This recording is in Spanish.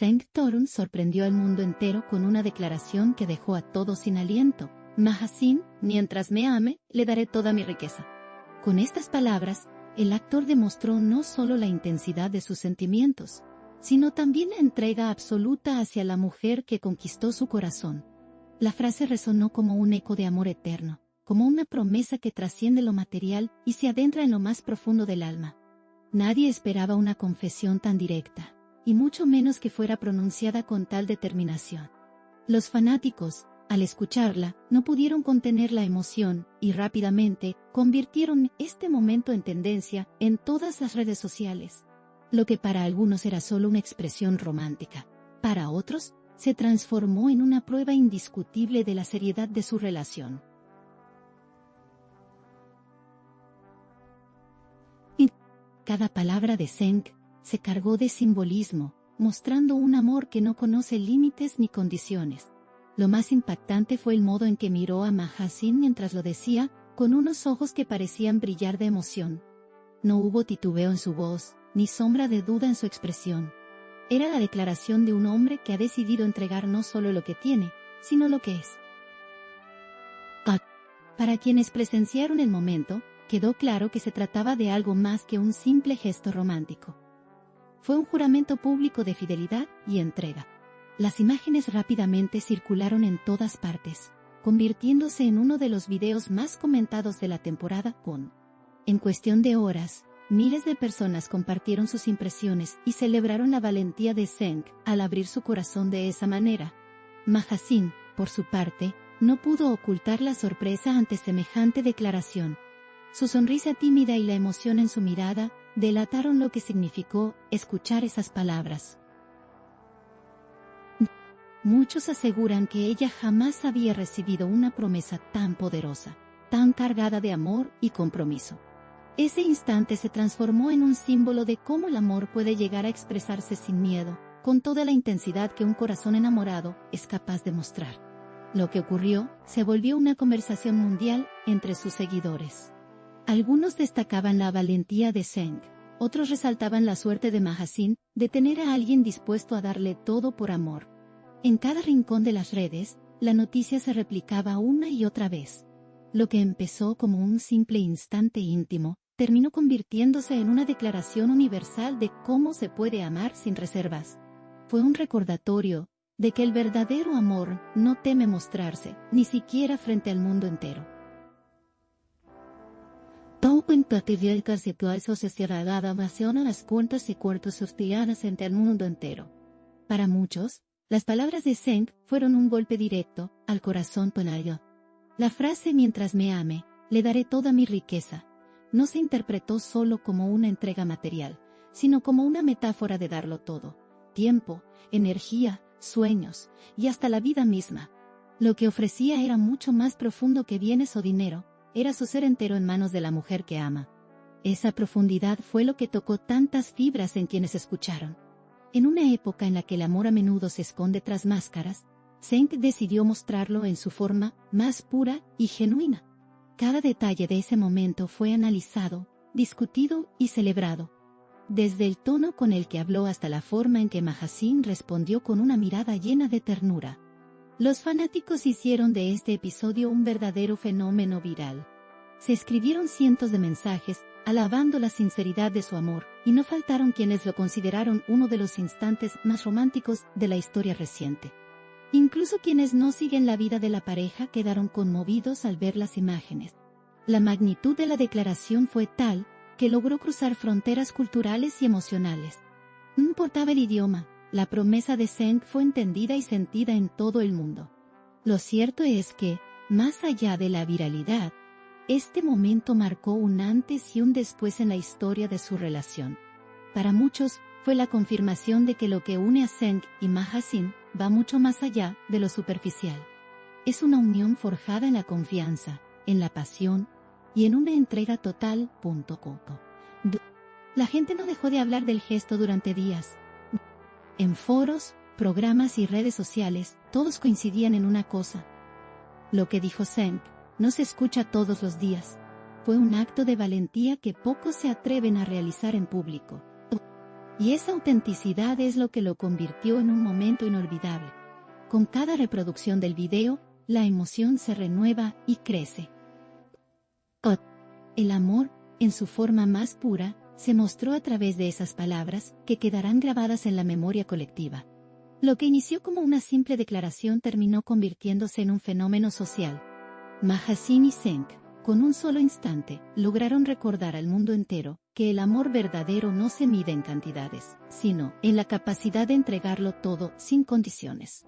Zeng Torun sorprendió al mundo entero con una declaración que dejó a todos sin aliento. Mahazin, mientras me ame, le daré toda mi riqueza. Con estas palabras, el actor demostró no solo la intensidad de sus sentimientos, sino también la entrega absoluta hacia la mujer que conquistó su corazón. La frase resonó como un eco de amor eterno, como una promesa que trasciende lo material y se adentra en lo más profundo del alma. Nadie esperaba una confesión tan directa, y mucho menos que fuera pronunciada con tal determinación. Los fanáticos, al escucharla, no pudieron contener la emoción, y rápidamente, convirtieron este momento en tendencia en todas las redes sociales. Lo que para algunos era solo una expresión romántica, para otros, se transformó en una prueba indiscutible de la seriedad de su relación. Cada palabra de Zeng se cargó de simbolismo, mostrando un amor que no conoce límites ni condiciones. Lo más impactante fue el modo en que miró a Mahazin mientras lo decía, con unos ojos que parecían brillar de emoción. No hubo titubeo en su voz, ni sombra de duda en su expresión. Era la declaración de un hombre que ha decidido entregar no solo lo que tiene, sino lo que es. Para quienes presenciaron el momento, quedó claro que se trataba de algo más que un simple gesto romántico. Fue un juramento público de fidelidad y entrega. Las imágenes rápidamente circularon en todas partes, convirtiéndose en uno de los videos más comentados de la temporada. En cuestión de horas, miles de personas compartieron sus impresiones y celebraron la valentía de Zeng al abrir su corazón de esa manera. Mahazin, por su parte, no pudo ocultar la sorpresa ante semejante declaración. Su sonrisa tímida y la emoción en su mirada delataron lo que significó escuchar esas palabras. Muchos aseguran que ella jamás había recibido una promesa tan poderosa, tan cargada de amor y compromiso. Ese instante se transformó en un símbolo de cómo el amor puede llegar a expresarse sin miedo, con toda la intensidad que un corazón enamorado es capaz de mostrar. Lo que ocurrió se volvió una conversación mundial entre sus seguidores. Algunos destacaban la valentía de Zeng, otros resaltaban la suerte de Mahazin de tener a alguien dispuesto a darle todo por amor. En cada rincón de las redes, la noticia se replicaba una y otra vez. Lo que empezó como un simple instante íntimo, terminó convirtiéndose en una declaración universal de cómo se puede amar sin reservas. Fue un recordatorio de que el verdadero amor no teme mostrarse, ni siquiera frente al mundo entero. Las cuentas y cuartos sostianas ante el mundo entero. Para muchos, las palabras de Zeng fueron un golpe directo al corazón tonayo. La frase "mientras me ame, le daré toda mi riqueza" no se interpretó solo como una entrega material, sino como una metáfora de darlo todo: tiempo, energía, sueños, y hasta la vida misma. Lo que ofrecía era mucho más profundo que bienes o dinero, era su ser entero en manos de la mujer que ama. Esa profundidad fue lo que tocó tantas fibras en quienes escucharon. En una época en la que el amor a menudo se esconde tras máscaras, Zeng decidió mostrarlo en su forma más pura y genuina. Cada detalle de ese momento fue analizado, discutido y celebrado. Desde el tono con el que habló hasta la forma en que Mahazin respondió con una mirada llena de ternura. Los fanáticos hicieron de este episodio un verdadero fenómeno viral. Se escribieron cientos de mensajes, alabando la sinceridad de su amor, y no faltaron quienes lo consideraron uno de los instantes más románticos de la historia reciente. Incluso quienes no siguen la vida de la pareja quedaron conmovidos al ver las imágenes. La magnitud de la declaración fue tal, que logró cruzar fronteras culturales y emocionales. No importaba el idioma, la promesa de Zeng fue entendida y sentida en todo el mundo. Lo cierto es que, más allá de la viralidad, este momento marcó un antes y un después en la historia de su relación. Para muchos, fue la confirmación de que lo que une a Zeng y Mahazin va mucho más allá de lo superficial. Es una unión forjada en la confianza, en la pasión y en una entrega total. La gente no dejó de hablar del gesto durante días. En foros, programas y redes sociales, todos coincidían en una cosa. Lo que dijo Zeng no se escucha todos los días. Fue un acto de valentía que pocos se atreven a realizar en público. Y esa autenticidad es lo que lo convirtió en un momento inolvidable. Con cada reproducción del video, la emoción se renueva y crece. El amor, en su forma más pura, se mostró a través de esas palabras que quedarán grabadas en la memoria colectiva. Lo que inició como una simple declaración terminó convirtiéndose en un fenómeno social. Mahasin y Senk, con un solo instante, lograron recordar al mundo entero que el amor verdadero no se mide en cantidades, sino en la capacidad de entregarlo todo sin condiciones.